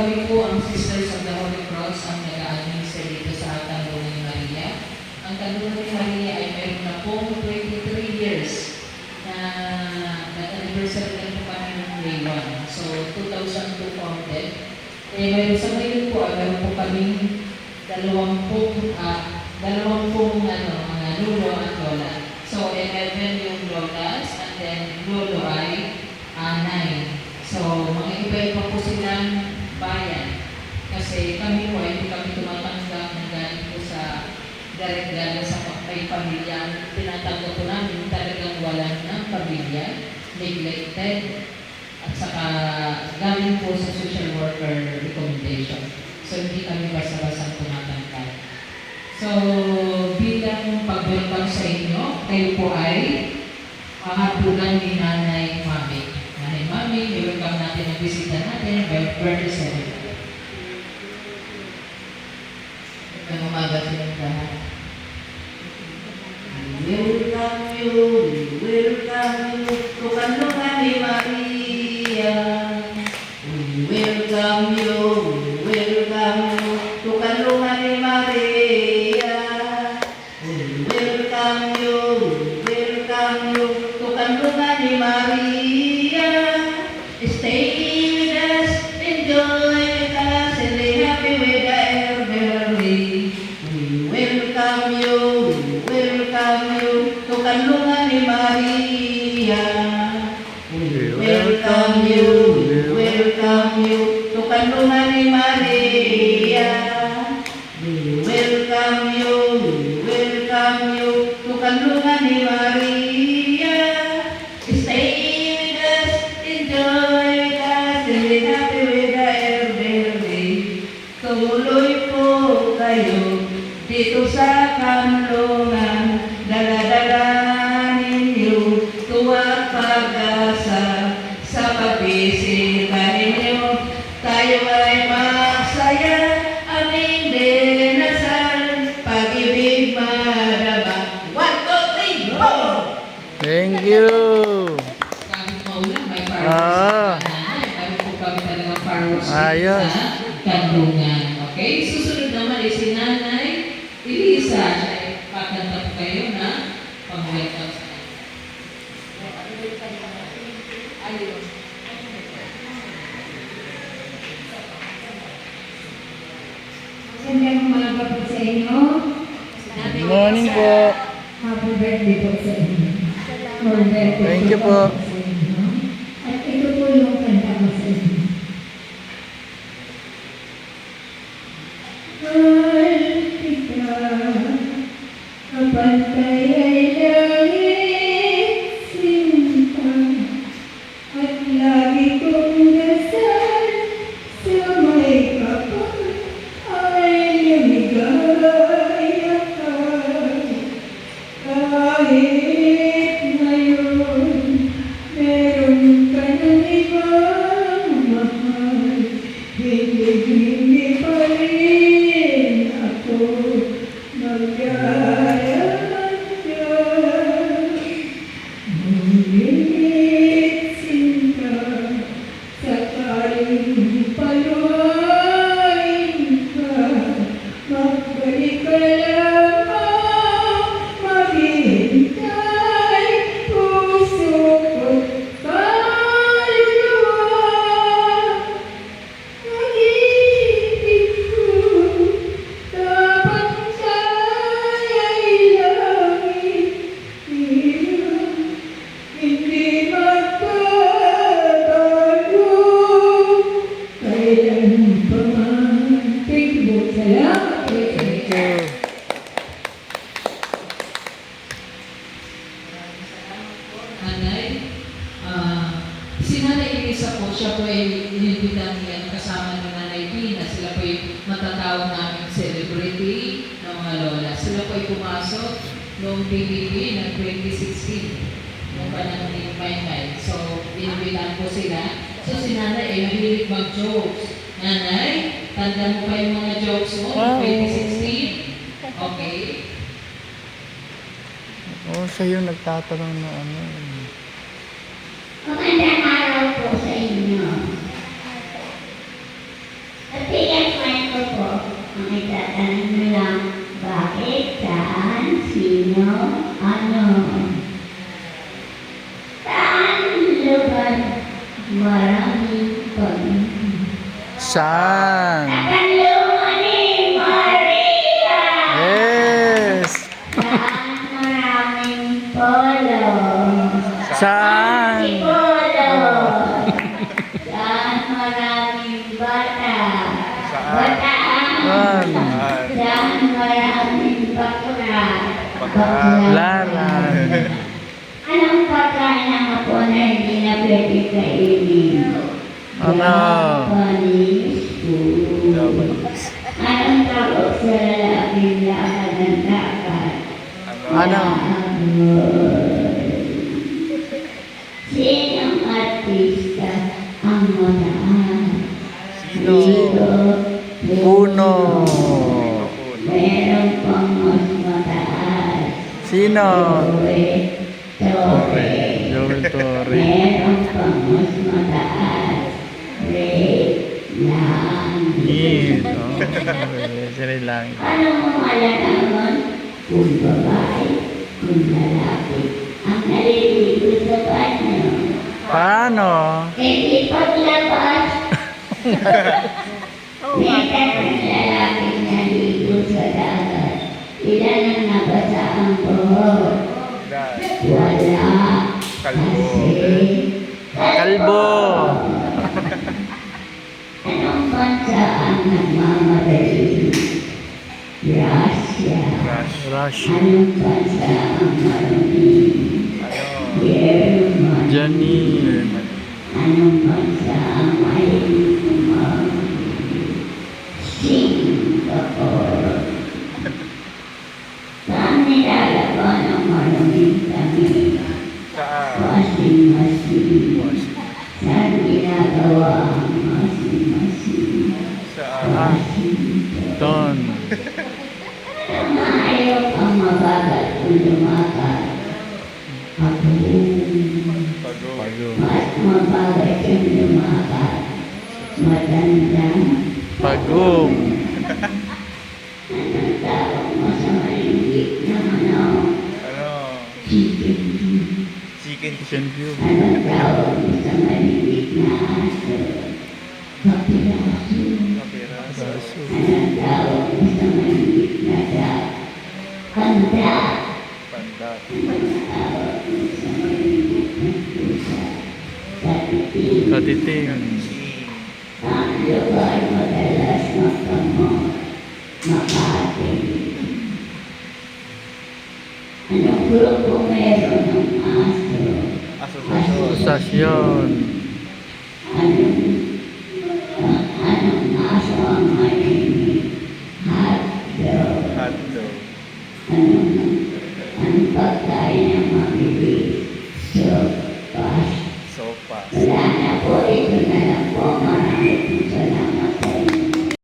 kami po ang Sisters of the Holy Cross ang nag-a-administer dito sa Kanlungan ni Maria. Ang Kanlungan ni Maria ay meron na pong 23 years na nag-anniversary na po kami ng May 1. So, 2002 founded. Eh, meron sa ngayon po, meron po kaming dalawampung mga lolo at lola. So, 11 yung lolas and then lolo ay 9. So, mga iba-iba po silang bayan. Kasi kami po ay hindi kami tumatanggap ng galing po sa direct-gala sa may pamilya. Tinatanggap po namin talagang wala ng pamilya, neglected, at saka galing po sa social worker recommendation. So, hindi kami basta-basta tumatanggap. So, bilang pag-welcome sa inyo, kayo po ay hapunan ni Nanay Mami. Nanay Mami, welcome natin ang bisita natin, birthday ceremony. Ang umaga silang lahat. Welcome you to Kanlungan ni Maria. Welcome you to Kanlungan ni Maria. Welcome you to Kanlungan ni Maria. Stay with us, enjoy with us, and be happy with the elderly. We welcome you to Kanlungan ni Maria. We welcome you to Kanlungan ni Maria. We welcome you to Kanlungan ni Maria. Stay with us, enjoy with us, and be happy with the elderly. Tuloy po kayo dito sa Kanlungan, dala-dala ninyo tuwa pag-asa sa pagbisita ninyo. Tayo ay masaya, aming dinasal, pag-ibig madaba. 1, 2, 3, go! Thank you. Kahit maulan, may fireworks. Kami po kami talagang fireworks Ayos. sa Kanlungan. Okay? Susunod naman ay si Nanay Elisa. Siya ay pakanta po kayo na pag-welcome sa kanya. Ayun. Magandang umaga po sa inyo. Good morning po. Happy birthday po sa inyo. More birthday Thank you po. sa inyo. At ito po yung kanta ko sa inyo. Mahal kita, kapantay ay langit sinta, at lagi kong dasal sa may kapal ay lumigaya ka. Kahit ngayon meron ka ng ibang mahal, hindi pa rin ako magdadasal. Ngunit sinta, sakaling paluhain ka, magbalik ka lamang, maghihintay, puso ko't kaluluwa. Pag-ibig ko, dapat sa'y langit, hindi magbabago, kailan pa man. Thank you po. Salamat. Thank you. Nanay, si Nanay Elisa po, siya po ay inibitang yan kasama ni Nanay Pina. Sila po ay matatawag namin celebrity ng mga lola. Sila po ay pumasok noong PBB ng 2016, noong panahon ni Maymay. So, inibitan po sila. So, si Nanay ay mahilig mag-jokes. Nanay, tanda mo pa yung mga jokes mo noong 2016? Okay. Oh, siya yung nagtatanong na ano. Magandang araw po sa inyo. tatanong nyo lang, bakit, saan, sino, ano? Saan lugar? Maraming Saan? Tatanungan ni Maria! Yes! Saan maraming polo? Saan? Polo! Saan maraming bata? Bataan! Saan maraming bakla? Laran. Anong pagkain ng hapon na hindi na pwede kainin? Ano? Japanese food. Anong tawag sa lalaking lakad ng dapat? Ano? Sinong artista ang mataas? Sino? Puno. Meron pang mas mataas. Sino? Torre. Joel Torre. Meron pang mas mataas. Langit. Yun. Oh, sila lang. Paano mo malalaman kung babae, kung lalaki ang naliligo sa banyo? Paano? Hindi paglabas. May tatlong lalaking naligo sa dagat. Ilan ang nabasa ang buhok? Wala. Kasi Kalbo. anong bansa ang nagmamadali? Russia. Russia. Anong bansa ang marumi? Germany. Janine. Anong bansa ang mahilig kumamili? Singapore. Saan nilalaban ang maruming damit? Washing machine. Saan ginagawa ang washing machine? Ton. Ang ayaw ang mabagal kung lumakad. Pago. Mas mabagal yung lumakad. Matandang Pagong. anong tawag mo sa malinggit na manok? Chicken. Chicken view. Anong tawag mo sa malinggit na aso? Kapiraso. Raso. Anong tawag mo sa malinggit na duck? Panda. Pandat. Anong tawag mo sa malinggit na pusa? Katiting. Katiting. Ang lugar madalas magkamot. Makati. Anong grupo meron ng aso? Stasyon. Anong